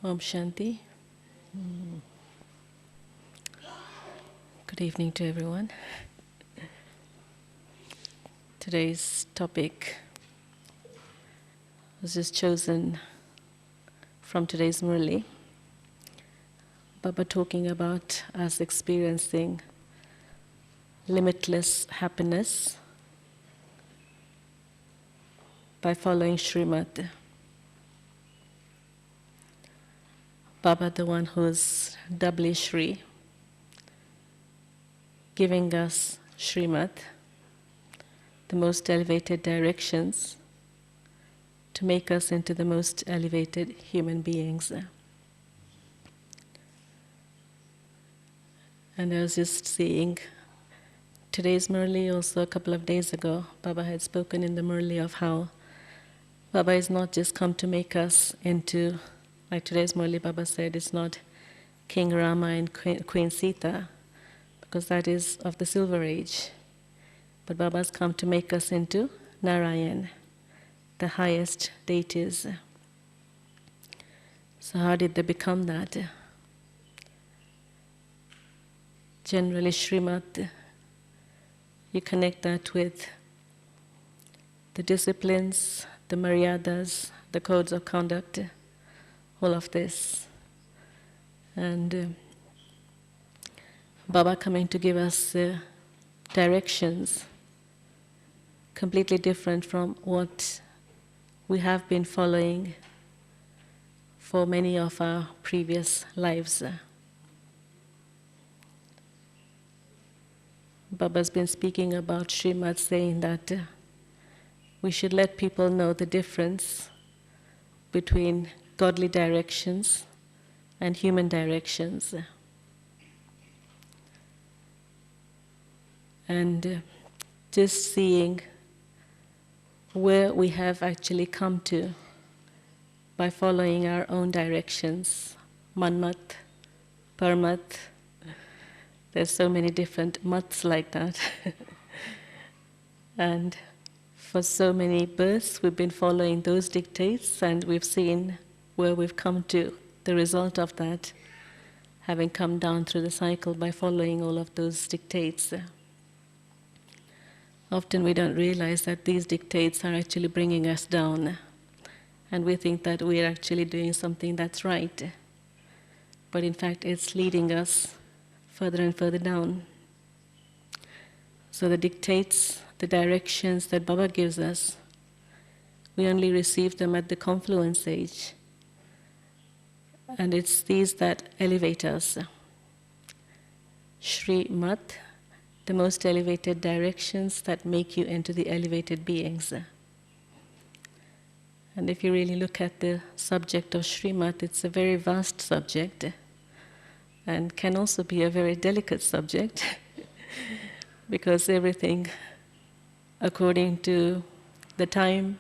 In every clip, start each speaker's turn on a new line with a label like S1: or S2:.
S1: Om Shanti. Good evening to everyone. Today's topic was just chosen from today's Murli. Baba talking about us experiencing limitless happiness by following Shrimat. Baba, the one who's doubly Shri, giving us Shrimat, the most elevated directions, to make us into the most elevated human beings. And I was just seeing today's Murli, also a couple of days ago, Baba had spoken in the Murli of how Baba is not just come to make us into, like today's Murli, Baba said, it's not King Rama and Queen Sita, because that is of the Silver Age. But Baba has come to make us into Narayan, the highest deities. So how did they become that? Generally, Shrimat, you connect that with the disciplines, the maryadas, the codes of conduct, all of this. And Baba coming to give us directions completely different from what we have been following for many of our previous lives. Baba's been speaking about Shrimat, saying that we should let people know the difference between godly directions and human directions. And just seeing where we have actually come to by following our own directions, Manmat, Parmat. There's so many different mats like that. And for so many births, we've been following those dictates, and we've seen where we've come to, the result of that, having come down through the cycle by following all of those dictates. Often we don't realize that these dictates are actually bringing us down, and we think that we're actually doing something that's right. But in fact, it's leading us further and further down. So the dictates, the directions that Baba gives us, we only receive them at the confluence age. And it's these that elevate us. Shrimat, the most elevated directions that make you into the elevated beings. And if you really look at the subject of Shrimat, it's a very vast subject and can also be a very delicate subject because everything, according to the time,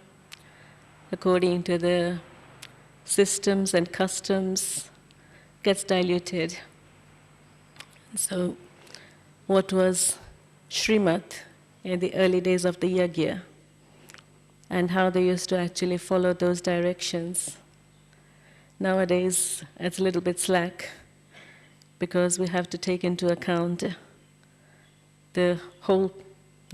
S1: according to the systems and customs, gets diluted. So what was Shrimat in the early days of the Yagya, and how they used to actually follow those directions. Nowadays, it's a little bit slack, because we have to take into account the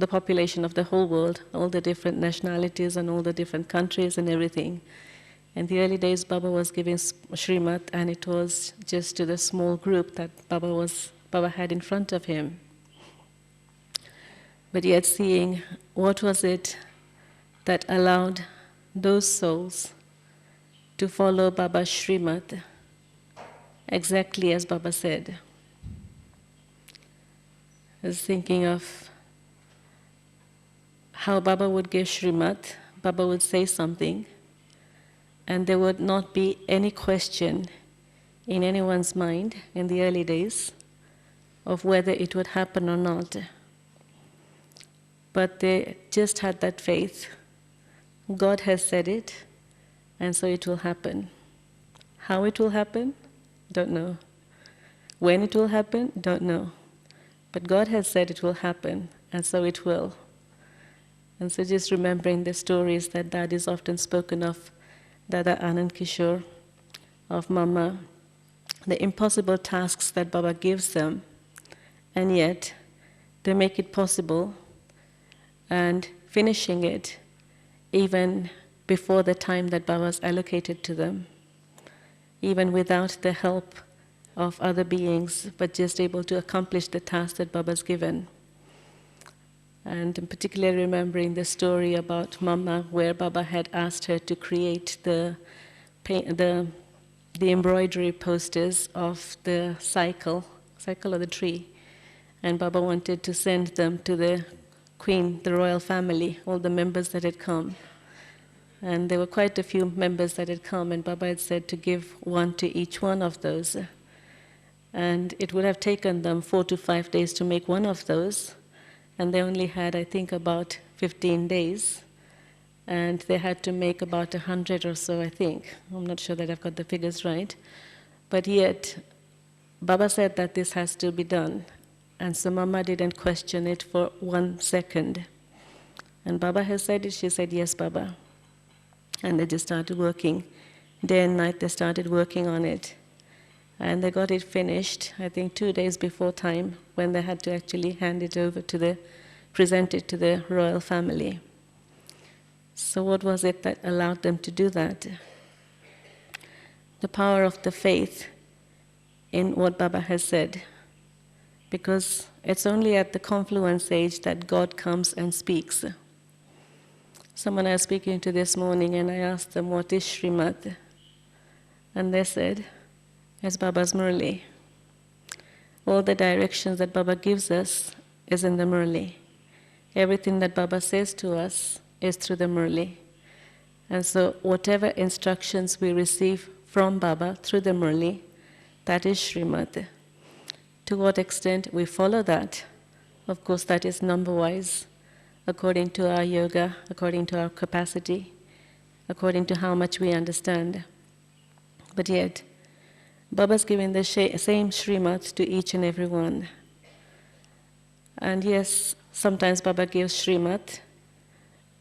S1: population of the whole world, all the different nationalities and all the different countries and everything. In the early days, Baba was giving Shrimat, and it was just to the small group that Baba had in front of him. But yet seeing what was it that allowed those souls to follow Baba's Shrimat exactly as Baba said. I was thinking of how Baba would give Shrimat. Baba would say something, and there would not be any question in anyone's mind in the early days of whether it would happen or not. But they just had that faith. God has said it, and so it will happen. How it will happen? Don't know. When it will happen? Don't know. But God has said it will happen, and so it will. And so just remembering the stories that Dad is often spoken of, Dada Anand Kishore, of Mama, the impossible tasks that Baba gives them, and yet they make it possible and finishing it even before the time that Baba's allocated to them, even without the help of other beings, but just able to accomplish the task that Baba's given. And I'm particularly remembering the story about Mama, where Baba had asked her to create the embroidery posters of the cycle of the tree. And Baba wanted to send them to the Queen, the royal family, all the members that had come. And there were quite a few members that had come, and Baba had said to give one to each one of those. And it would have taken them 4 to 5 days to make one of those. And they only had, I think, about 15 days. And they had to make about 100 or so, I think. I'm not sure that I've got the figures right. But yet, Baba said that this has to be done. And so Mama didn't question it for 1 second. And Baba has said it, she said, yes, Baba. And they just started working. Day and night they started working on it. And they got it finished, I think 2 days before time, when they had to actually hand it over to present it to the royal family. So what was it that allowed them to do that? The power of the faith in what Baba has said. Because it's only at the confluence age that God comes and speaks. Someone I was speaking to this morning, and I asked them, what is Shrimat? And they said, it's Baba's Murli. All the directions that Baba gives us is in the Murli. Everything that Baba says to us is through the Murli. And so whatever instructions we receive from Baba through the Murli, that is Shrimat. To what extent we follow that, of course that is number-wise, according to our yoga, according to our capacity, according to how much we understand. But yet, Baba's giving the same Shrimat to each and every one. And yes, sometimes Baba gives Shrimat,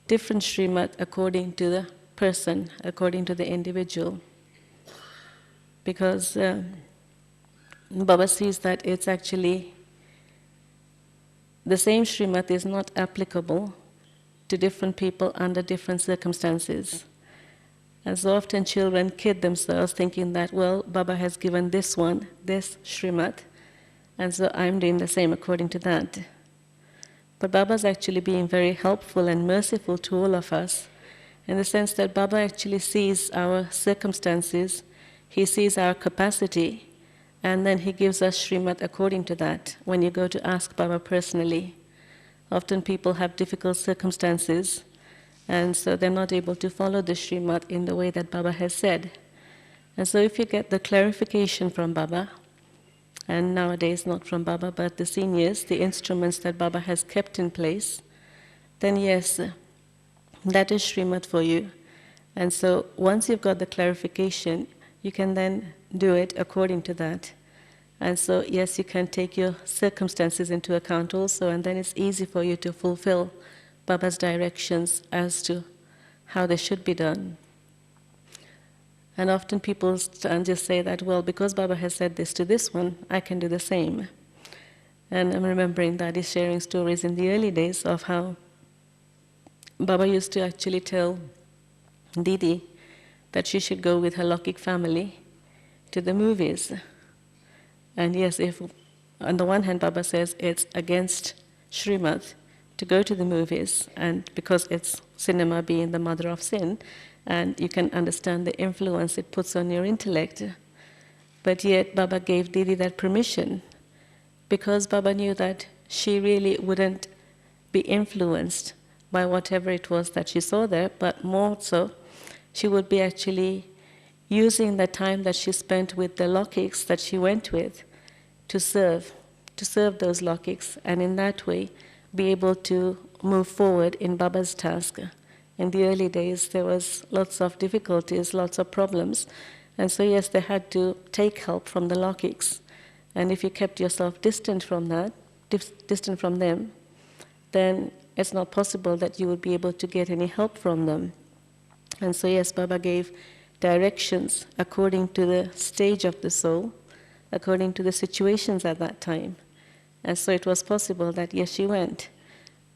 S1: different Shrimat according to the person, according to the individual. Because Baba sees that it's actually the same Shrimat is not applicable to different people under different circumstances. And so often children kid themselves thinking that, well, Baba has given this one, this Shrimat, and so I'm doing the same according to that. But Baba's actually being very helpful and merciful to all of us, in the sense that Baba actually sees our circumstances, he sees our capacity, and then he gives us Shrimat according to that, when you go to ask Baba personally. Often people have difficult circumstances, and so they're not able to follow the Shrimat in the way that Baba has said. And so if you get the clarification from Baba, and nowadays not from Baba, but the seniors, the instruments that Baba has kept in place, then yes, that is Shrimat for you. And so once you've got the clarification, you can then do it according to that. And so yes, you can take your circumstances into account also, and then it's easy for you to fulfill Baba's directions as to how they should be done. And often people just say that, well, because Baba has said this to this one, I can do the same. And I'm remembering Daddy sharing stories in the early days of how Baba used to actually tell Didi that she should go with her Lokik family to the movies. And yes, if on the one hand Baba says it's against Shrimat to go to the movies, and because it's cinema being the mother of sin, and you can understand the influence it puts on your intellect. But yet Baba gave Didi that permission, because Baba knew that she really wouldn't be influenced by whatever it was that she saw there, but more so, she would be actually using the time that she spent with the Lokiks that she went with to serve those Lokiks, and in that way be able to move forward in Baba's task. In the early days, there was lots of difficulties, lots of problems, and so yes, they had to take help from the Lokiks. And if you kept yourself distant from that, distant from them, then it's not possible that you would be able to get any help from them. And so yes, Baba gave directions according to the stage of the soul, according to the situations at that time. And so it was possible that, yes, she went.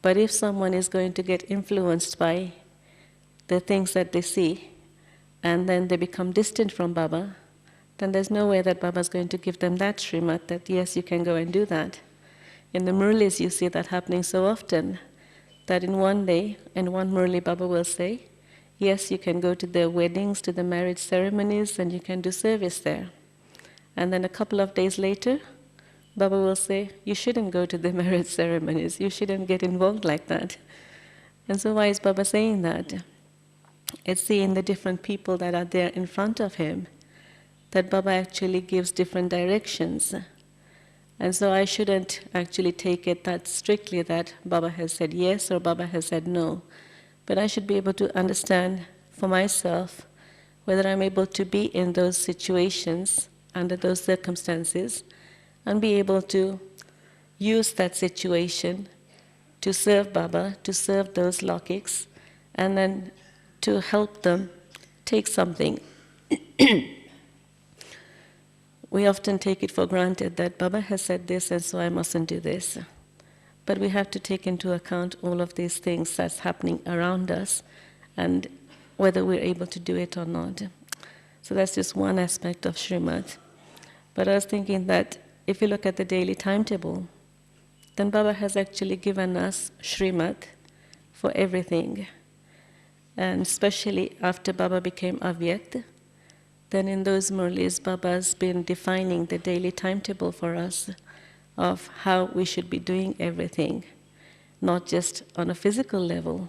S1: But if someone is going to get influenced by the things that they see, and then they become distant from Baba, then there's no way that Baba is going to give them that Shrimat that, yes, you can go and do that. In the Murlis, you see that happening so often, that in one day, in one Murli, Baba will say, yes, you can go to the weddings, to the marriage ceremonies, and you can do service there. And then a couple of days later, Baba will say, you shouldn't go to the marriage ceremonies, you shouldn't get involved like that. And so why is Baba saying that? It's seeing the different people that are there in front of him, that Baba actually gives different directions. And so I shouldn't actually take it that strictly that Baba has said yes or Baba has said no. But I should be able to understand for myself whether I'm able to be in those situations, under those circumstances, and be able to use that situation to serve Baba, to serve those Laukiks, and then to help them take something. We often take it for granted that Baba has said this and so I mustn't do this. But we have to take into account all of these things that's happening around us and whether we're able to do it or not. So that's just one aspect of Shrimat. But I was thinking that if you look at the daily timetable, then Baba has actually given us Shrimat for everything. And especially after Baba became Avyakt, then in those Murlis, Baba's been defining the daily timetable for us of how we should be doing everything, not just on a physical level,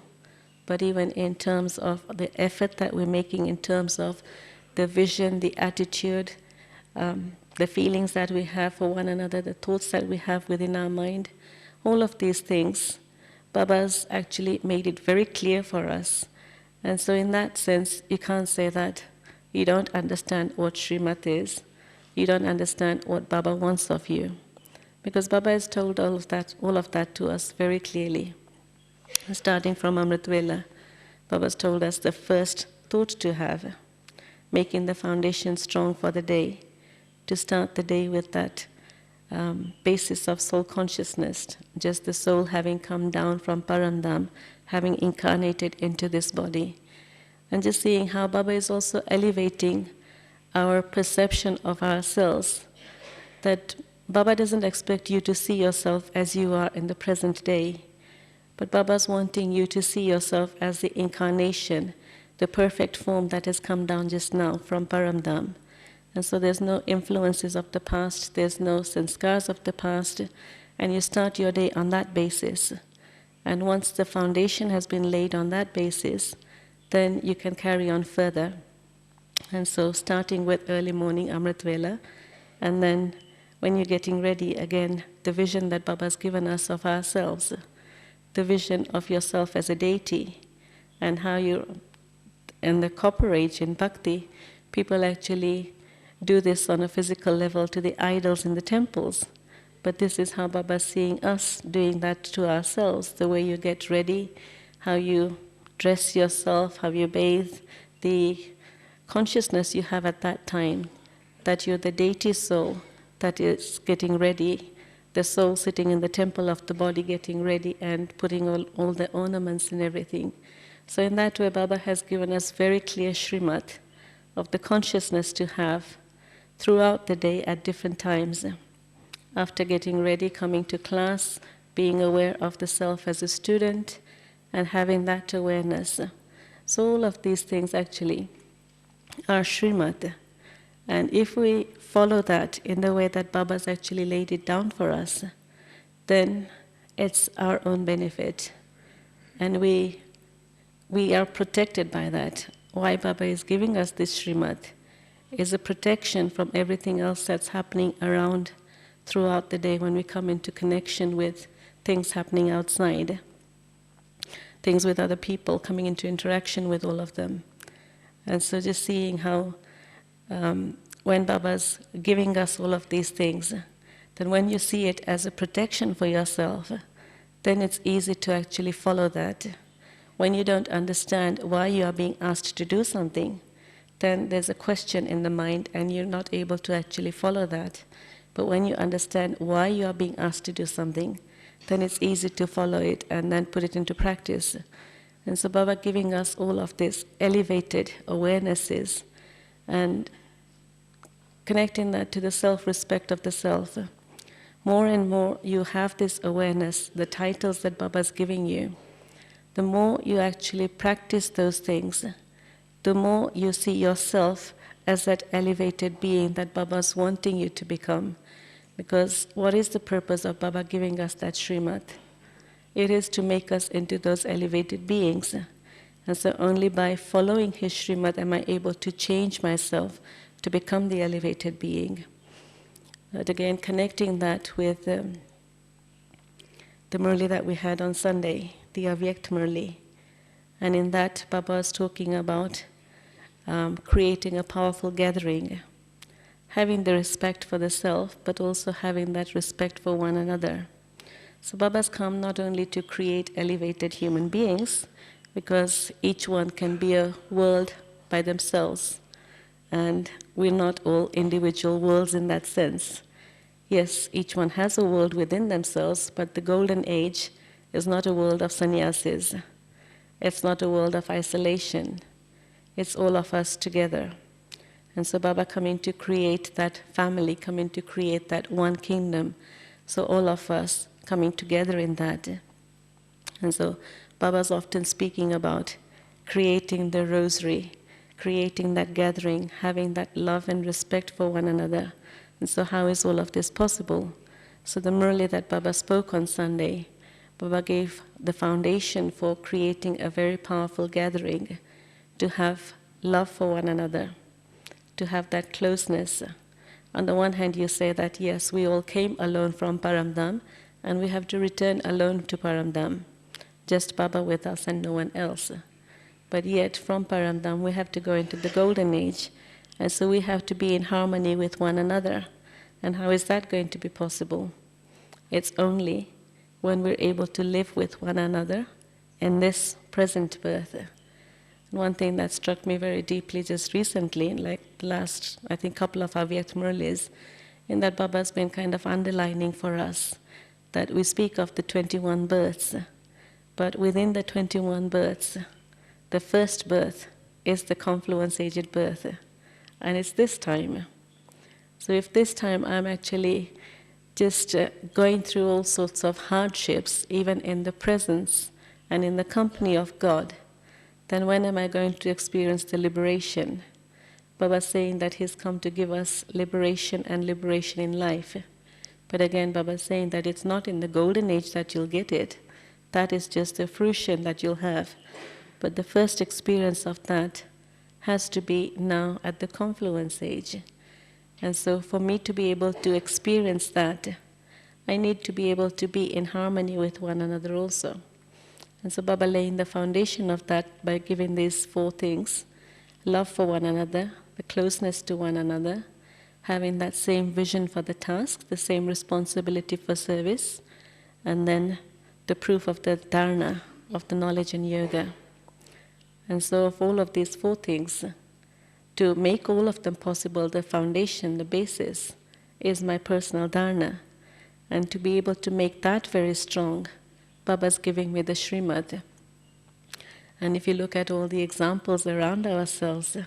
S1: but even in terms of the effort that we're making, in terms of the vision, the attitude, the feelings that we have for one another, the thoughts that we have within our mind. All of these things, Baba's actually made it very clear for us. And so in that sense, you can't say that you don't understand what Shrimat is, you don't understand what Baba wants of you. Because Baba has told all of that to us very clearly. Starting from Amrit Vela, Baba's told us the first thought to have, making the foundation strong for the day, to start the day with that basis of soul consciousness, just the soul having come down from Paramdham, having incarnated into this body. And just seeing how Baba is also elevating our perception of ourselves, that Baba doesn't expect you to see yourself as you are in the present day, but Baba's wanting you to see yourself as the incarnation, the perfect form that has come down just now from Paramdham. And so there's no influences of the past, there's no sanskars of the past, and you start your day on that basis. And once the foundation has been laid on that basis, then you can carry on further. And so starting with early morning Amrit Vela, and then when you're getting ready, again, the vision that Baba's given us of ourselves, the vision of yourself as a deity, and how you, in the Copper Age, in Bhakti, people actually do this on a physical level to the idols in the temples. But this is how Baba's seeing us doing that to ourselves, the way you get ready, how you dress yourself, how you bathe, the consciousness you have at that time, that you're the deity soul that is getting ready, the soul sitting in the temple of the body getting ready and putting all the ornaments and everything. So in that way, Baba has given us very clear Shrimat of the consciousness to have throughout the day at different times. After getting ready, coming to class, being aware of the self as a student, and having that awareness. So all of these things actually are Shrimat. And if we follow that in the way that Baba's actually laid it down for us, then it's our own benefit. And we are protected by that. Why Baba is giving us this Shrimat is a protection from everything else that's happening around throughout the day when we come into connection with things happening outside, things with other people, coming into interaction with all of them. And so just seeing how when Baba's giving us all of these things, then when you see it as a protection for yourself, then it's easy to actually follow that. When you don't understand why you are being asked to do something, then there's a question in the mind and you're not able to actually follow that. But when you understand why you are being asked to do something, then it's easy to follow it and then put it into practice. And so Baba giving us all of these elevated awarenesses and connecting that to the self-respect of the self. More and more you have this awareness, the titles that Baba is giving you, the more you actually practice those things, the more you see yourself as that elevated being that Baba is wanting you to become. Because what is the purpose of Baba giving us that Shrimat? It is to make us into those elevated beings. And so only by following his Shrimat am I able to change myself to become the elevated being. But again, connecting that with the Murli that we had on Sunday, the Avyakt Murli. And in that, Baba is talking about creating a powerful gathering, having the respect for the self, but also having that respect for one another. So Baba's come not only to create elevated human beings, because each one can be a world by themselves, and we're not all individual worlds in that sense. Yes, each one has a world within themselves, but the golden age is not a world of sannyasis. It's not a world of isolation. It's all of us together. And so Baba coming to create that family, coming to create that one kingdom. So all of us coming together in that. And so Baba's often speaking about creating the rosary, creating that gathering, having that love and respect for one another. And so how is all of this possible? So the Murli that Baba spoke on Sunday, Baba gave the foundation for creating a very powerful gathering, to have love for one another, to have that closeness. On the one hand, you say that, yes, we all came alone from Paramdam, and we have to return alone to Paramdam, just Baba with us and no one else. But yet, from Paramdam, we have to go into the golden age, and so we have to be in harmony with one another. And how is that going to be possible? It's only when we're able to live with one another in this present birth. One thing that struck me very deeply just recently, like the last, I think, couple of Avyakt Murlis, in that Baba's been kind of underlining for us that we speak of the 21 births, but within the 21 births, the first birth is the confluence-aged birth, and it's this time. So if this time I'm actually just going through all sorts of hardships, even in the presence and in the company of God, then when am I going to experience the liberation? Baba saying that he's come to give us liberation and liberation in life. But again, Baba saying that it's not in the golden age that you'll get it. That is just the fruition that you'll have. But the first experience of that has to be now at the confluence age. And so for me to be able to experience that, I need to be able to be in harmony with one another also. And so Baba laying the foundation of that by giving these 4 things: love for one another, the closeness to one another, having that same vision for the task, the same responsibility for service, and then the proof of the dharana, of the knowledge and yoga. And so of all of these 4 things, to make all of them possible, the foundation, the basis, is my personal dharana. And to be able to make that very strong, Baba's giving me the Shrimat. And if you look at all the examples around ourselves,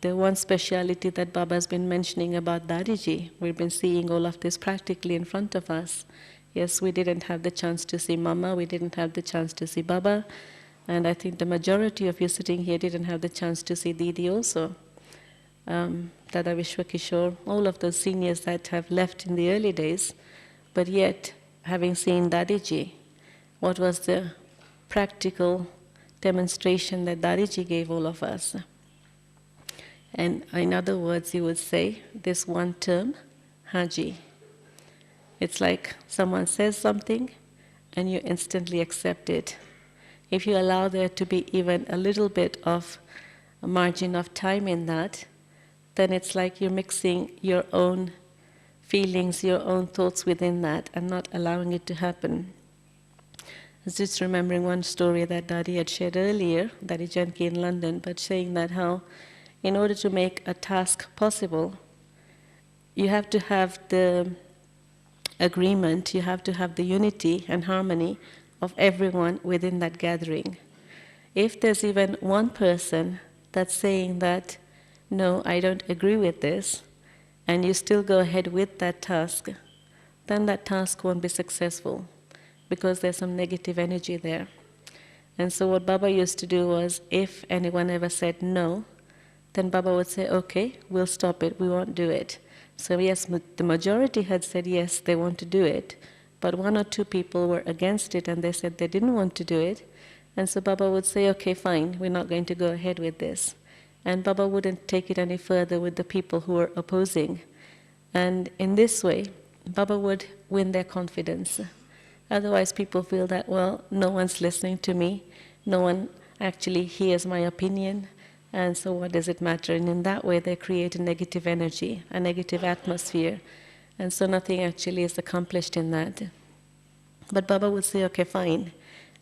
S1: the one speciality that Baba's been mentioning about Dadiji, we've been seeing all of this practically in front of us. Yes, we didn't have the chance to see Mama, we didn't have the chance to see Baba, and I think the majority of you sitting here didn't have the chance to see Didi also. Dada Vishwakishore, all of those seniors that have left in the early days, but yet, having seen Dadiji, what was the practical demonstration that Dadiji gave all of us? And in other words, you would say this one term, Haji. It's like someone says something and you instantly accept it. If you allow there to be even a little bit of a margin of time in that, then it's like you're mixing your own feelings, your own thoughts within that and not allowing it to happen. I was just remembering one story that Daddy had shared earlier, Daddy Janki in London, but saying that how in order to make a task possible, you have to have the agreement, you have to have the unity and harmony of everyone within that gathering. If there's even one person that's saying that, no, I don't agree with this, and you still go ahead with that task, then that task won't be successful because there's some negative energy there. And so what Baba used to do was, if anyone ever said no, then Baba would say, okay, we'll stop it, we won't do it. So yes, the majority had said yes, they want to do it, but one or two people were against it and they said they didn't want to do it. And so Baba would say, okay, fine, we're not going to go ahead with this. And Baba wouldn't take it any further with the people who were opposing. And in this way, Baba would win their confidence. Otherwise, people feel that, well, no one's listening to me, no one actually hears my opinion, and so what does it matter? And in that way, they create a negative energy, a negative atmosphere, and so nothing actually is accomplished in that. But Baba would say, okay, fine.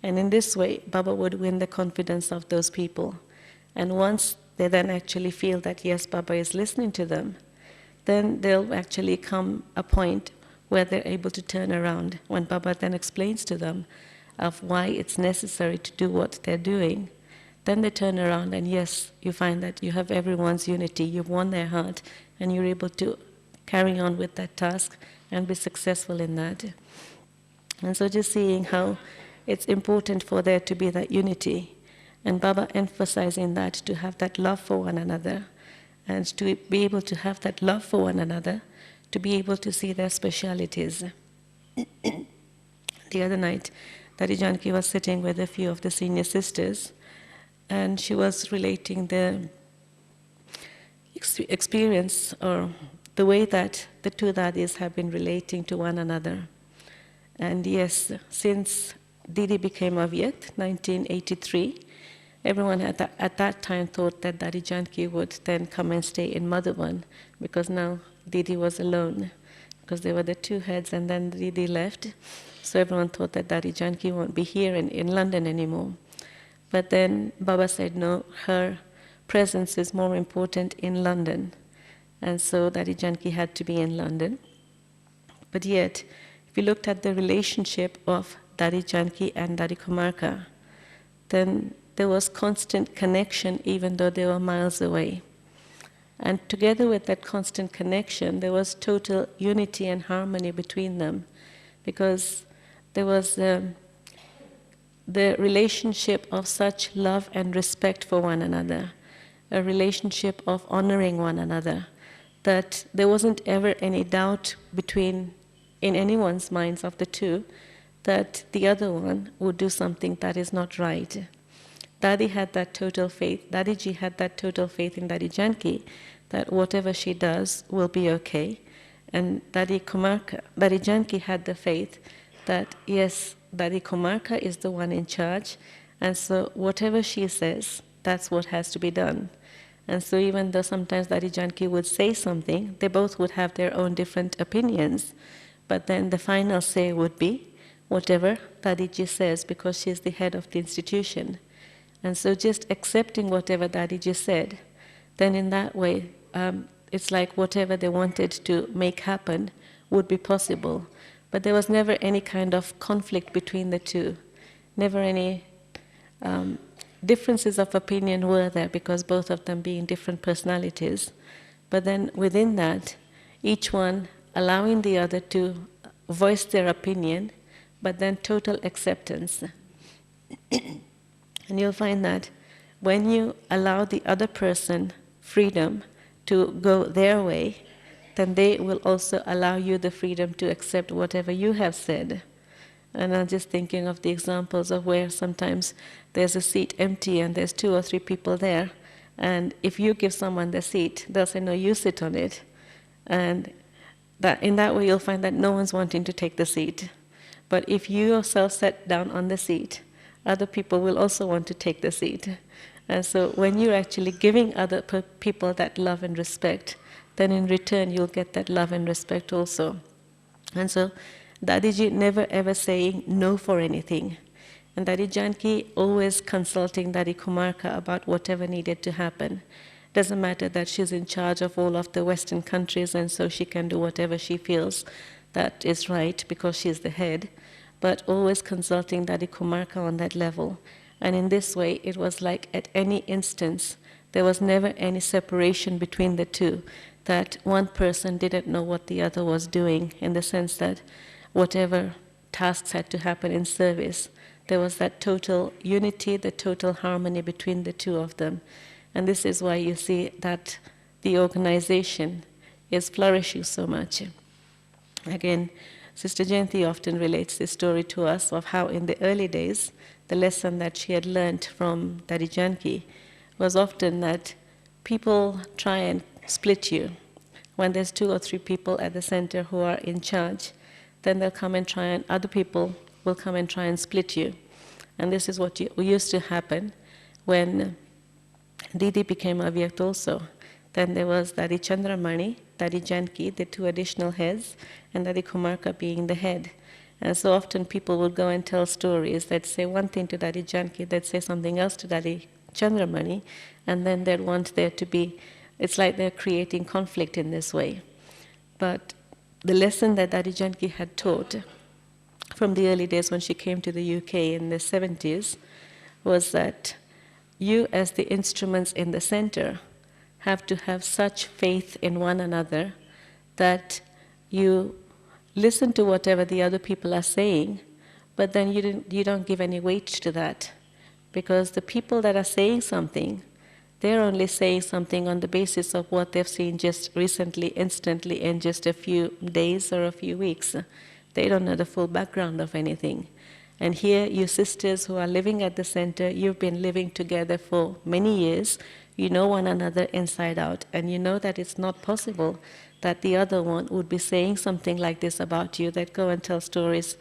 S1: And in this way, Baba would win the confidence of those people. And once they then actually feel that, yes, Baba is listening to them, then there'll actually come a point where they're able to turn around, when Baba then explains to them of why it's necessary to do what they're doing. Then they turn around and yes, you find that you have everyone's unity, you've won their heart, and you're able to carry on with that task and be successful in that. And so just seeing how it's important for there to be that unity, and Baba emphasizing that, to have that love for one another, and to be able to have that love for one another, to be able to see their specialities. The other night, Dadi Janki was sitting with a few of the senior sisters, and she was relating the experience, or the way that the two Dadis have been relating to one another. And yes, since Didi became Avyakt, 1983, everyone at that time thought that Dadi Janki would then come and stay in Madhuban, because now Didi was alone, because there were the two heads, and then Didi left. So everyone thought that Dadi Janki won't be here in London anymore. But then Baba said, no, her presence is more important in London. And so Dadi Janki had to be in London. But yet, if you looked at the relationship of Dadi Janki and Dadi Kumarka, then there was constant connection even though they were miles away. And together with that constant connection, there was total unity and harmony between them, because there was the relationship of such love and respect for one another, a relationship of honoring one another, that there wasn't ever any doubt in anyone's minds of the two that the other one would do something that is not right. Dadi had that total faith, Dadiji had that total faith in Dadi Janki, that whatever she does will be okay. And Dadi Janki had the faith that, yes, Dadi Kumarka is the one in charge, and so whatever she says, that's what has to be done. And so even though sometimes Dadi Janki would say something, they both would have their own different opinions, but then the final say would be whatever Dadiji says, because she's the head of the institution. And so just accepting whatever Dadiji said, then in that way, it's like whatever they wanted to make happen would be possible. But there was never any kind of conflict between the two. Never any differences of opinion were there, because both of them being different personalities. But then within that, each one allowing the other to voice their opinion, but then total acceptance. And you'll find that when you allow the other person freedom to go their way, then they will also allow you the freedom to accept whatever you have said. And I'm just thinking of the examples of where sometimes there's a seat empty and there's 2 or 3 people there, and if you give someone the seat, they'll say, no, you sit on it. And that in that way you'll find that no one's wanting to take the seat. But if you yourself sit down on the seat, other people will also want to take the seat. And so when you're actually giving other people that love and respect, then in return you'll get that love and respect also. And so Dadiji never ever saying no for anything. And Dadi Janki always consulting Dadi Kumarka about whatever needed to happen. Doesn't matter that she's in charge of all of the Western countries and so she can do whatever she feels that is right because she's the head, but always consulting Daddy Kumarka on that level. And in this way, it was like at any instance, there was never any separation between the two, that one person didn't know what the other was doing, in the sense that whatever tasks had to happen in service, there was that total unity, the total harmony between the two of them. And this is why you see that the organization is flourishing so much. Again, Sister Jayanti often relates this story to us of how in the early days, the lesson that she had learned from Daddy Janki was often that people try and split you. When there's 2 or 3 people at the center who are in charge, then they'll come and try, and other people will come and try and split you. And this is what used to happen when Didi became Avyakt also. Then there was Daddy Chandramani, Daddy Janki, the 2 additional heads, and Daddy Kumarka being the head. And so often people would go and tell stories that say one thing to Daddy Janki, they'd say something else to Daddy Chandramani, and then they'd want there to be, it's like they're creating conflict in this way. But the lesson that Daddy Janki had taught from the early days when she came to the UK in the 70s was that you as the instruments in the center have to have such faith in one another that you listen to whatever the other people are saying, but then you don't give any weight to that. Because the people that are saying something, they're only saying something on the basis of what they've seen just recently, instantly, in just a few days or a few weeks. They don't know the full background of anything. And here, you sisters who are living at the center, you've been living together for many years, you know one another inside out, and you know that it's not possible that the other one would be saying something like this about you, that go and tell stories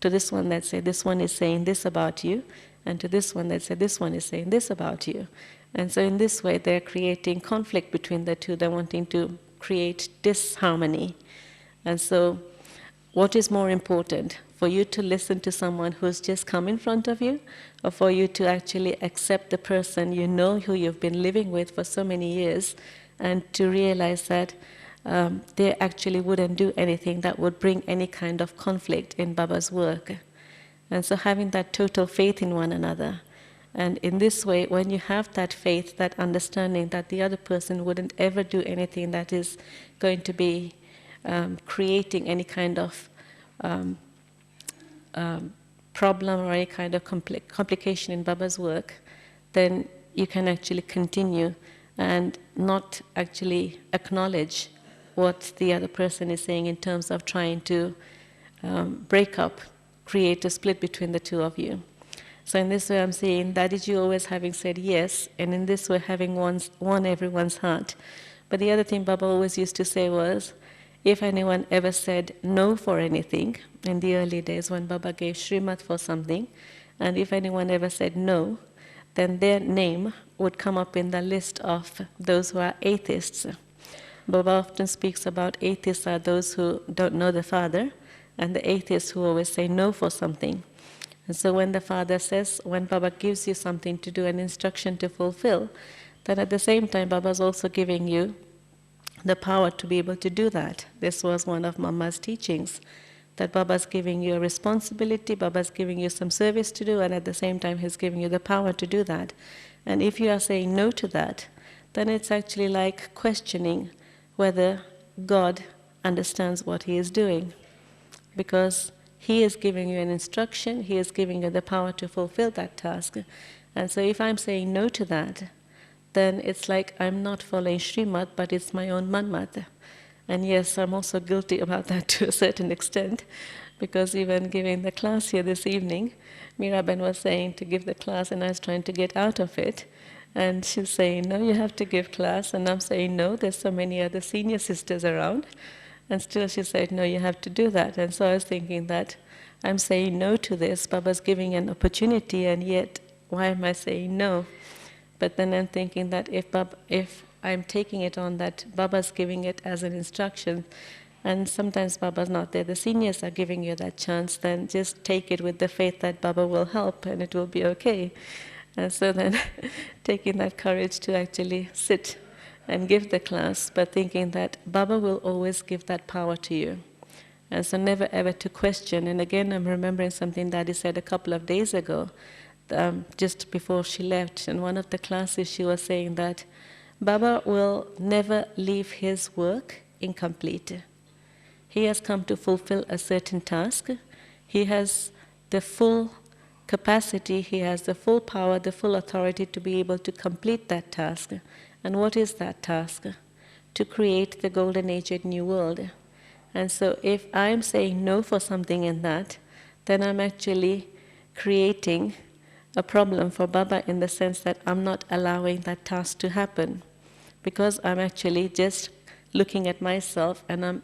S1: to this one that say this one is saying this about you, and to this one that say this one is saying this about you. And so in this way, they're creating conflict between the two. They're wanting to create disharmony. And so what is more important, for you to listen to someone who's just come in front of you, or for you to actually accept the person you know who you've been living with for so many years, and to realize that they actually wouldn't do anything that would bring any kind of conflict in Baba's work. And so having that total faith in one another. And in this way, when you have that faith, that understanding that the other person wouldn't ever do anything that is going to be creating any kind of problem or any kind of complication in Baba's work, then you can actually continue and not actually acknowledge what the other person is saying in terms of trying to break up, create a split between the two of you. So in this way I'm saying, Dadiji always having said yes, and in this way having won everyone's heart. But the other thing Baba always used to say was, if anyone ever said no for anything, in the early days when Baba gave Shrimat for something, and if anyone ever said no, then their name would come up in the list of those who are atheists. Baba often speaks about atheists are those who don't know the Father, and the atheists who always say no for something. And so when the Father says, when Baba gives you something to do, an instruction to fulfill, then at the same time Baba's also giving you the power to be able to do that. This was one of Mama's teachings, that Baba's giving you a responsibility, Baba's giving you some service to do, and at the same time He's giving you the power to do that. And if you are saying no to that, then it's actually like questioning whether God understands what He is doing. Because He is giving you an instruction, He is giving you the power to fulfill that task. And so if I'm saying no to that, then it's like I'm not following Shrimat, but it's my own manmat. And yes, I'm also guilty about that to a certain extent, because even giving the class here this evening, Miraben was saying to give the class, and I was trying to get out of it. And she's saying, no, you have to give class. And I'm saying, no, there's so many other senior sisters around. And still she said, no, you have to do that. And so I was thinking that I'm saying no to this. Baba's giving an opportunity, and yet why am I saying no? But then I'm thinking that if I'm taking it on that Baba's giving it as an instruction, and sometimes Baba's not there, the seniors are giving you that chance, then just take it with the faith that Baba will help and it will be okay. And so then taking that courage to actually sit and give the class, but thinking that Baba will always give that power to you. And so never ever to question. And again, I'm remembering something Daddy said a couple of days ago, just before she left. In one of the classes, she was saying that Baba will never leave his work incomplete. He has come to fulfill a certain task. He has the full capacity, he has the full power, the full authority to be able to complete that task. And what is that task? To create the golden age new world. And so if I'm saying no for something in that, then I'm actually creating a problem for Baba in the sense that I'm not allowing that task to happen. Because I'm actually just looking at myself and I'm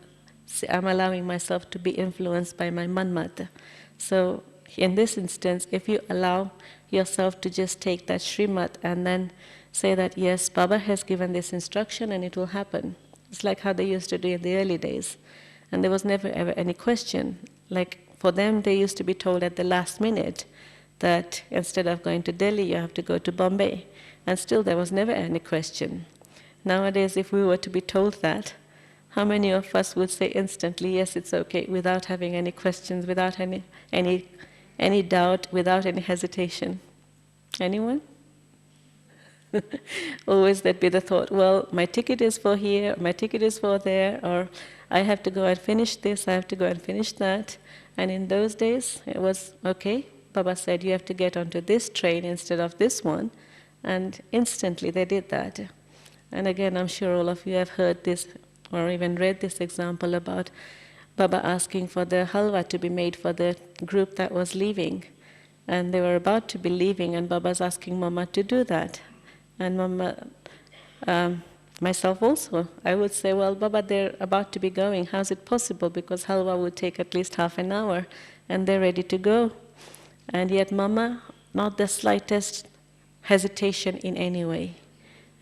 S1: allowing myself to be influenced by my manmat. So in this instance, if you allow yourself to just take that Shrimat and then say that, yes, Baba has given this instruction and it will happen. It's like how they used to do in the early days. And there was never ever any question. Like for them, they used to be told at the last minute that instead of going to Delhi, you have to go to Bombay. And still there was never any question. Nowadays, if we were to be told that, how many of us would say instantly, yes, it's okay, without having any questions, without any doubt, without any hesitation? Anyone? Always there'd be the thought, well, my ticket is for here, my ticket is for there, or I have to go and finish this, I have to go and finish that. And in those days, it was, okay, Baba said, you have to get onto this train instead of this one. And instantly they did that. And again, I'm sure all of you have heard this or even read this example about Baba asking for the halwa to be made for the group that was leaving. And they were about to be leaving, and Baba's asking Mama to do that. And Mama, myself also, I would say, well, Baba, they're about to be going. How's it possible? Because halwa would take at least half an hour, and they're ready to go. And yet Mama, not the slightest hesitation in any way.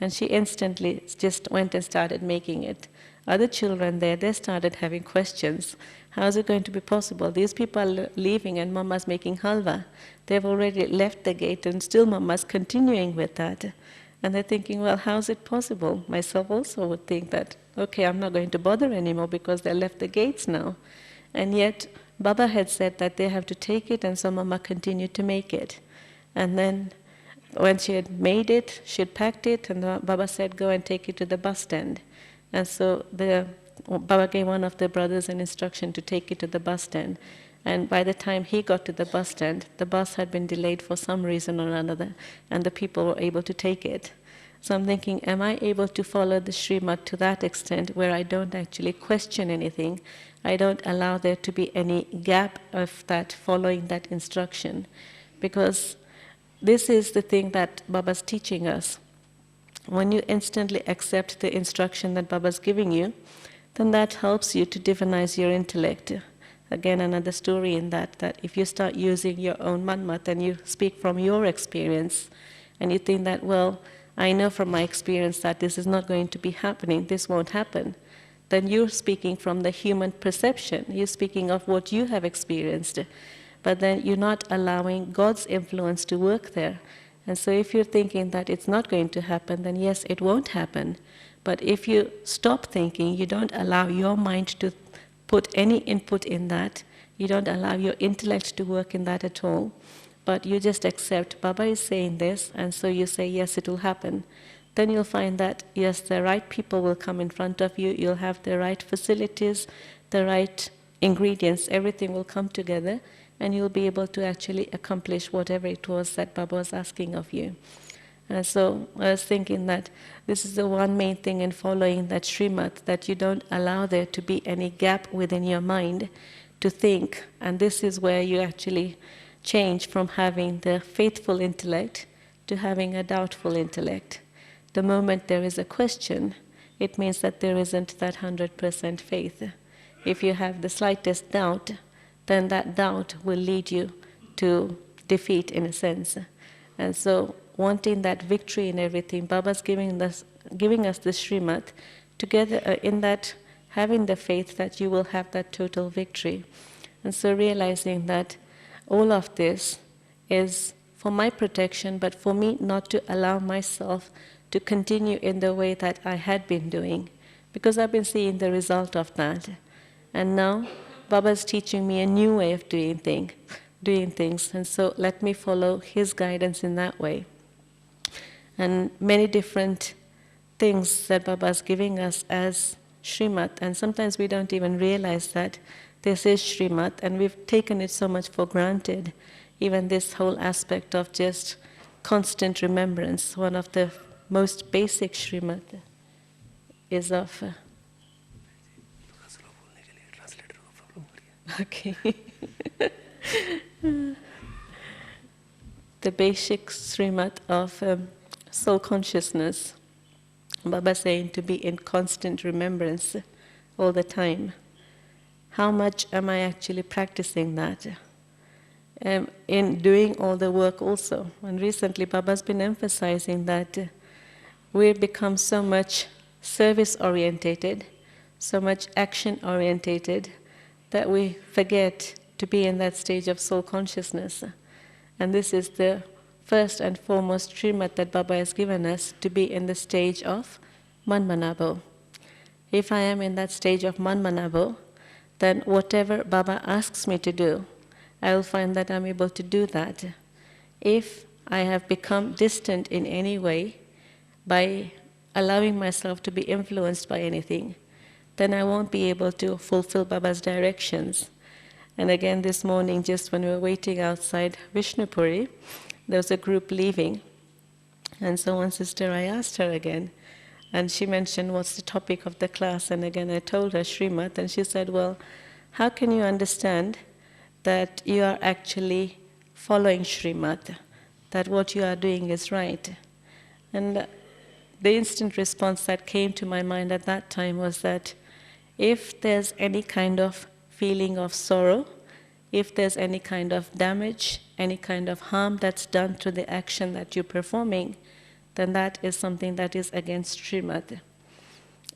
S1: And she instantly just went and started making it. Other children there, they started having questions. How is it going to be possible? These people are leaving and Mama's making halwa. They've already left the gate and still Mama's continuing with that. And they're thinking, well, how is it possible? Myself also would think that, okay, I'm not going to bother anymore because they left the gates now. And yet Baba had said that they have to take it, and so Mama continued to make it. And then when she had made it, she had packed it, and Baba said, go and take it to the bus stand. And so Baba gave one of the brothers an instruction to take it to the bus stand. And by the time he got to the bus stand, the bus had been delayed for some reason or another, and the people were able to take it. So I'm thinking, am I able to follow the Shrimat to that extent where I don't actually question anything? I don't allow there to be any gap of that following that instruction. Because this is the thing that Baba's teaching us. When you instantly accept the instruction that Baba's giving you, then that helps you to divinize your intellect. Again, another story in that if you start using your own manmat and you speak from your experience, and you think that, well, I know from my experience that this is not going to be happening, this won't happen, then you're speaking from the human perception. You're speaking of what you have experienced. But then you're not allowing God's influence to work there. And so if you're thinking that it's not going to happen, then yes, it won't happen. But if you stop thinking, you don't allow your mind to put any input in that, you don't allow your intellect to work in that at all, but you just accept, Baba is saying this, and so you say, yes, it will happen. Then you'll find that, yes, the right people will come in front of you, you'll have the right facilities, the right ingredients, everything will come together, and you'll be able to actually accomplish whatever it was that Baba was asking of you. And so I was thinking that this is the one main thing in following that Shrimat, that you don't allow there to be any gap within your mind to think. And this is where you actually change from having the faithful intellect to having a doubtful intellect. The moment there is a question, it means that there isn't that 100% faith. If you have the slightest doubt, then that doubt will lead you to defeat in a sense. And so wanting that victory in everything, Baba's giving us the Shrimat together in that having the faith that you will have that total victory. And so realizing that all of this is for my protection, but for me not to allow myself to continue in the way that I had been doing, because I've been seeing the result of that. And now Baba is teaching me a new way of doing things, and so let me follow his guidance in that way. And many different things that Baba is giving us as Shrimat, and sometimes we don't even realize that this is Shrimat, and we've taken it so much for granted. Even this whole aspect of just constant remembrance, one of the most basic Shrimat is of... Okay. The basic Shrimat of soul consciousness. Baba saying to be in constant remembrance all the time. How much am I actually practicing that? In doing all the work also. And recently Baba's been emphasizing that we've become so much service-orientated, so much action-orientated, that we forget to be in that stage of soul consciousness. And this is the first and foremost Shrimat that Baba has given us, to be in the stage of Manmanabo. If I am in that stage of Manmanabo, then whatever Baba asks me to do, I will find that I'm able to do that. If I have become distant in any way by allowing myself to be influenced by anything, then I won't be able to fulfill Baba's directions. And again this morning, just when we were waiting outside Vishnupuri, there was a group leaving. And so one sister, I asked her again, and she mentioned what's the topic of the class, and again I told her Shrimat, and she said, well, how can you understand that you are actually following Shrimat, that what you are doing is right? And the instant response that came to my mind at that time was that if there's any kind of feeling of sorrow, if there's any kind of damage, any kind of harm that's done to the action that you're performing, then that is something that is against Shrimat.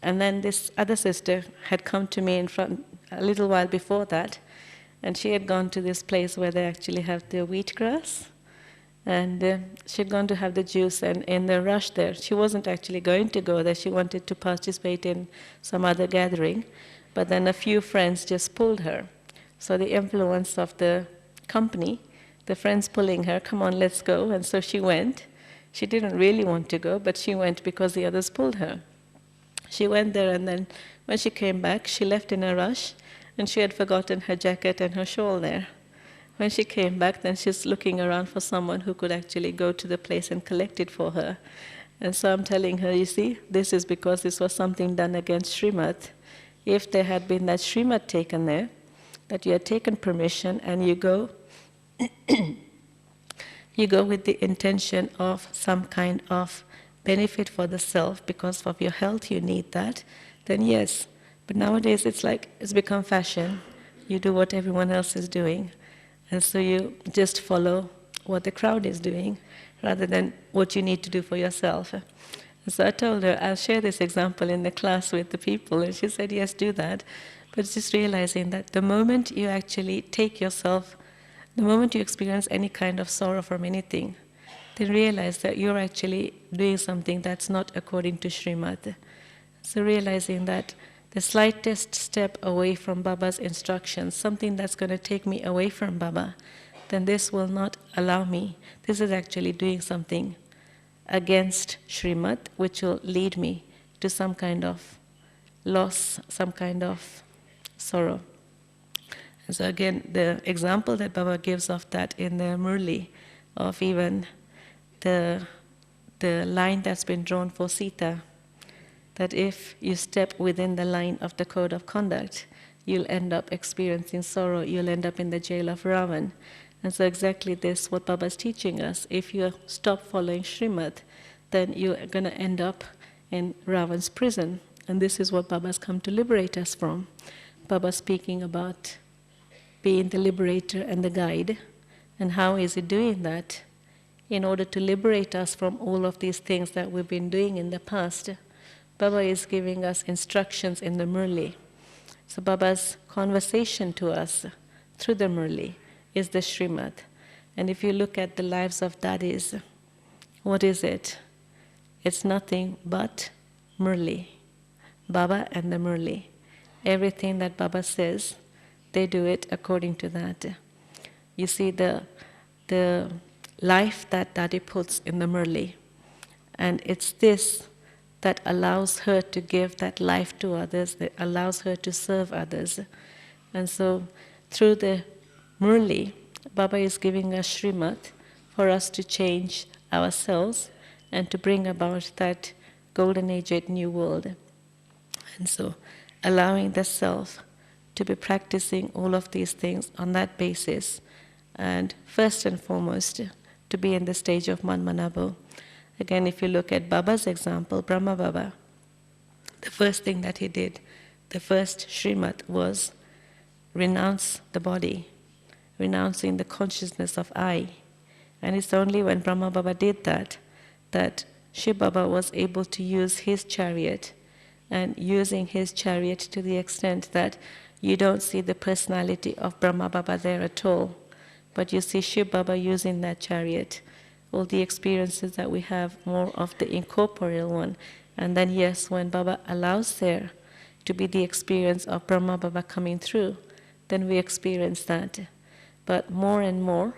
S1: And then this other sister had come to me in front a little while before that, and she had gone to this place where they actually have the wheatgrass, and she'd gone to have the juice, and in the rush there, she wasn't actually going to go there, she wanted to participate in some other gathering, but then a few friends just pulled her. So the influence of the company, the friends pulling her, come on, let's go, and so she went. She didn't really want to go, but she went because the others pulled her. She went there, and then when she came back, she left in a rush, and she had forgotten her jacket and her shawl there. When she came back, then she's looking around for someone who could actually go to the place and collect it for her. And so I'm telling her, you see, this is because this was something done against Shrimat. If there had been that Shrimat taken there, that you had taken permission and you go you go with the intention of some kind of benefit for the self, because of your health you need that, then yes. But nowadays it's like, it's become fashion. You do what everyone else is doing. And so you just follow what the crowd is doing, rather than what you need to do for yourself. And so I told her, I'll share this example in the class with the people. And she said, yes, do that. But just realizing that the moment you actually take yourself, the moment you experience any kind of sorrow from anything, then realize that you're actually doing something that's not according to Shrimat. So realizing that the slightest step away from Baba's instructions, something that's going to take me away from Baba, then this will not allow me. This is actually doing something against Shrimat, which will lead me to some kind of loss, some kind of sorrow. And so again, the example that Baba gives of that in the Murli, of even the line that's been drawn for Sita, that if you step within the line of the code of conduct, you'll end up experiencing sorrow, you'll end up in the jail of Ravan. And so exactly this, what Baba is teaching us. If you stop following Shrimat, then you're going to end up in Ravan's prison. And this is what Baba has come to liberate us from. Baba speaking about being the liberator and the guide. And how is he doing that? In order to liberate us from all of these things that we've been doing in the past, Baba is giving us instructions in the Murli. So Baba's conversation to us through the Murli is the Shrimat. And if you look at the lives of daddies, what is it? it's nothing but Murli, Baba and the Murli. Everything that Baba says, they do it according to that. You see the life that Daddy puts in the Murli, and it's this that allows her to give that life to others, that allows her to serve others. And so through the Murli, Baba is giving us Shrimat for us to change ourselves and to bring about that golden age new world. And so allowing the self to be practicing all of these things on that basis, and first and foremost to be in the stage of Manmanabo. Again, if you look at Baba's example, Brahma Baba, the first thing that he did, the first Shrimat, was renounce the body, renouncing the consciousness of I. And it's only when Brahma Baba did that, that Shiv Baba was able to use his chariot, and using his chariot to the extent that you don't see the personality of Brahma Baba there at all, but you see Shiv Baba using that chariot. All the experiences that we have, more of the incorporeal one. And then yes, when Baba allows there to be the experience of Brahma Baba coming through, then we experience that. But more and more,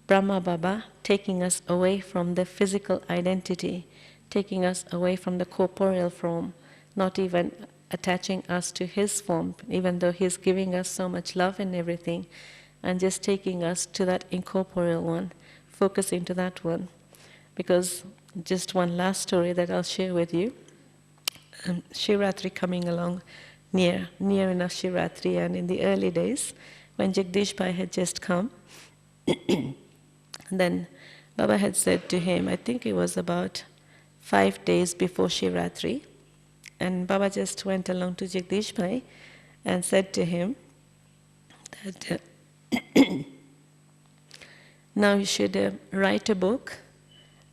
S1: Brahma Baba taking us away from the physical identity, taking us away from the corporeal form, not even attaching us to his form, even though he's giving us so much love and everything, and just taking us to that incorporeal one, focusing to that one. Because just one last story that I'll share with you. Shivratri coming along near enough Shivratri, and in the early days, when Jagdish Bhai had just come, then Baba had said to him, I think it was about 5 days before Shivratri, and Baba just went along to Jagdish Bhai and said to him that now you should write a book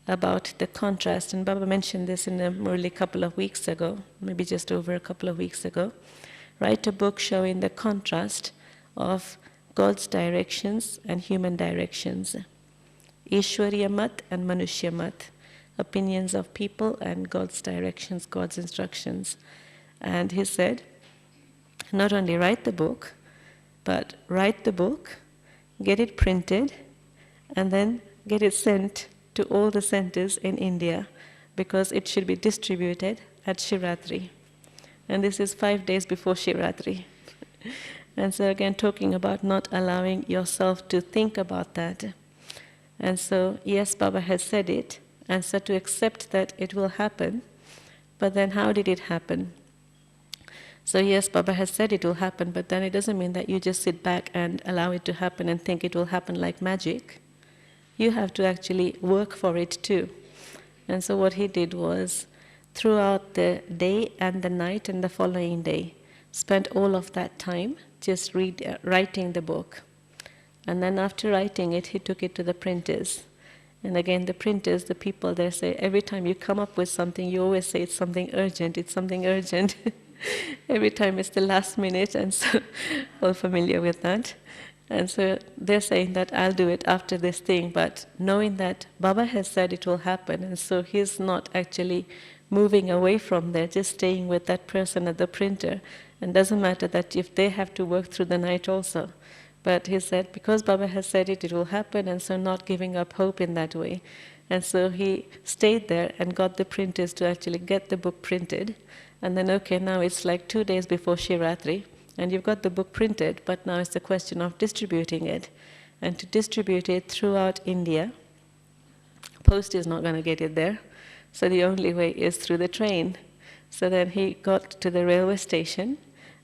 S1: about the contrast, and Baba mentioned this in a Murli a couple of weeks ago, maybe just over a couple of weeks ago. Write a book showing the contrast of God's directions and human directions. Ishwariya Mat and Manushya Mat, opinions of people and God's directions, God's instructions. And he said, not only write the book, but write the book, get it printed, and then get it sent to all the centers in India, because it should be distributed at Shivratri. And this is 5 days before Shivratri. And so again, talking about not allowing yourself to think about that. And so, yes, Baba has said it, and so to accept that it will happen, but then how did it happen? So yes, Baba has said it will happen, but then it doesn't mean that you just sit back and allow it to happen and think it will happen like magic. You have to actually work for it too. And so what he did was, throughout the day and the night and the following day, spent all of that time just writing the book. And then after writing it, he took it to the printers. And again, the printers, the people there say, every time you come up with something, you always say it's something urgent, it's something urgent. Every time it's the last minute, and so all familiar with that. And so they're saying that I'll do it after this thing, but knowing that Baba has said it will happen, and so he's not actually moving away from there, just staying with that person at the printer. And doesn't matter that if they have to work through the night also. But he said, because Baba has said it, it will happen, and so not giving up hope in that way. And so he stayed there and got the printers to actually get the book printed. And then, okay, now it's like 2 days before Shivratri, and you've got the book printed, but now it's the question of distributing it. And to distribute it throughout India, post is not going to get it there, so the only way is through the train. So then he got to the railway station,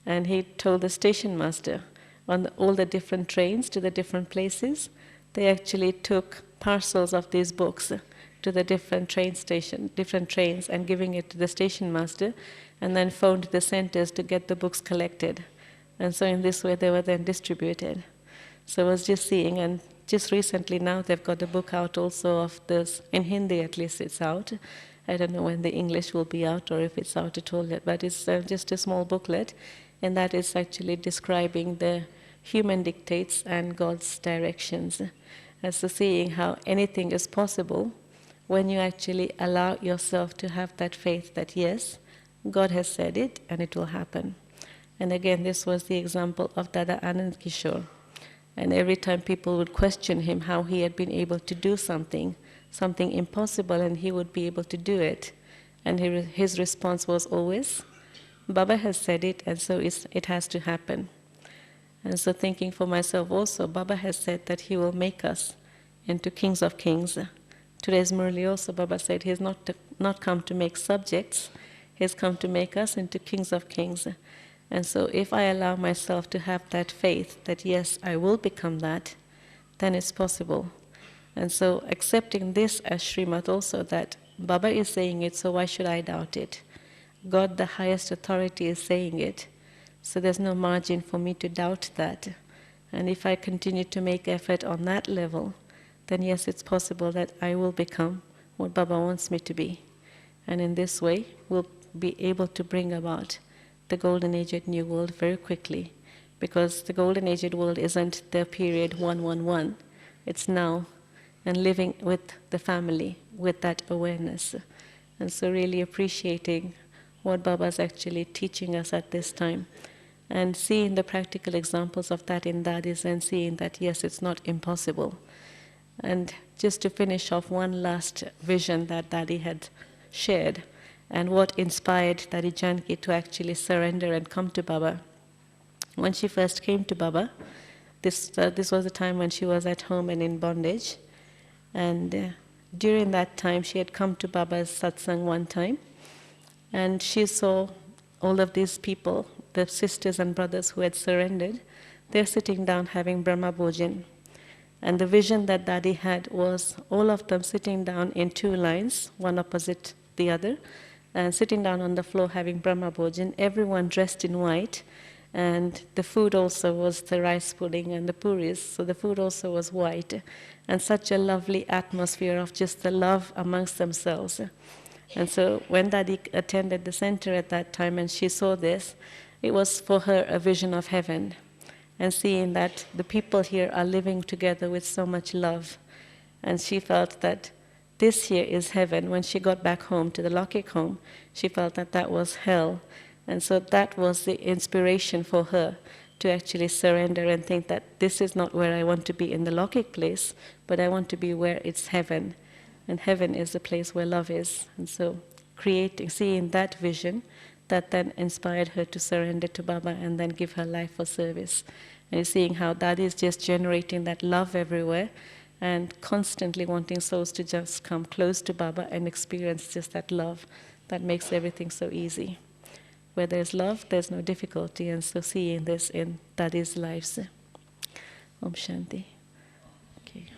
S1: and he told the station master, on all the different trains to the different places, they actually took parcels of these books to the different different trains, and giving it to the station master, and then phoned the centers to get the books collected. And so in this way they were then distributed. So I was just seeing, and just recently now they've got a book out also of this, in Hindi at least it's out. I don't know when the English will be out or if it's out at all yet, but it's just a small booklet, and that is actually describing the human dictates and God's directions. And so seeing how anything is possible when you actually allow yourself to have that faith that yes, God has said it and it will happen. And again, this was the example of Dada Anand Kishore. And every time people would question him how he had been able to do something impossible, and he would be able to do it. And his response was always, Baba has said it, and so it has to happen. And so thinking for myself also, Baba has said that he will make us into kings of kings. Today's Murli also, Baba said he has not come to make subjects, he has come to make us into kings of kings. And so if I allow myself to have that faith that yes, I will become that, then it's possible. And so accepting this as Shrimat also, that Baba is saying it, so why should I doubt it? God, the highest authority, is saying it, so there's no margin for me to doubt that. And if I continue to make effort on that level, then yes, it's possible that I will become what Baba wants me to be. And in this way, we'll be able to bring about the Golden Aged New World very quickly, because the Golden Aged World isn't the period 111, it's now, and living with the family with that awareness. And so really appreciating what Baba is actually teaching us at this time, and seeing the practical examples of that in Dadis, and seeing that yes, it's not impossible. And just to finish off, one last vision that Dadi had shared, and what inspired Dadi Janki to actually surrender and come to Baba. When she first came to Baba, this was the time when she was at home and in bondage. And during that time, she had come to Baba's satsang one time, and she saw all of these people, the sisters and brothers who had surrendered, they're sitting down having Brahma Bhojan. And the vision that Dadi had was all of them sitting down in two lines, one opposite the other, and sitting down on the floor having Brahma Bhojan, everyone dressed in white. And the food also was the rice pudding and the puris, so the food also was white. And such a lovely atmosphere of just the love amongst themselves. And so when Dadi attended the center at that time and she saw this, it was for her a vision of heaven. And seeing that the people here are living together with so much love. And she felt that this here is heaven. When she got back home to the Lokik home, she felt that that was hell. And so that was the inspiration for her to actually surrender and think that this is not where I want to be in the Lokik place, but I want to be where it's heaven. And heaven is the place where love is. And so seeing that vision, that then inspired her to surrender to Baba and then give her life for service. And seeing how that is just generating that love everywhere, and constantly wanting souls to just come close to Baba and experience just that love that makes everything so easy. Where there's love, there's no difficulty, and so seeing this in Dadi's lives. Om Shanti. Okay.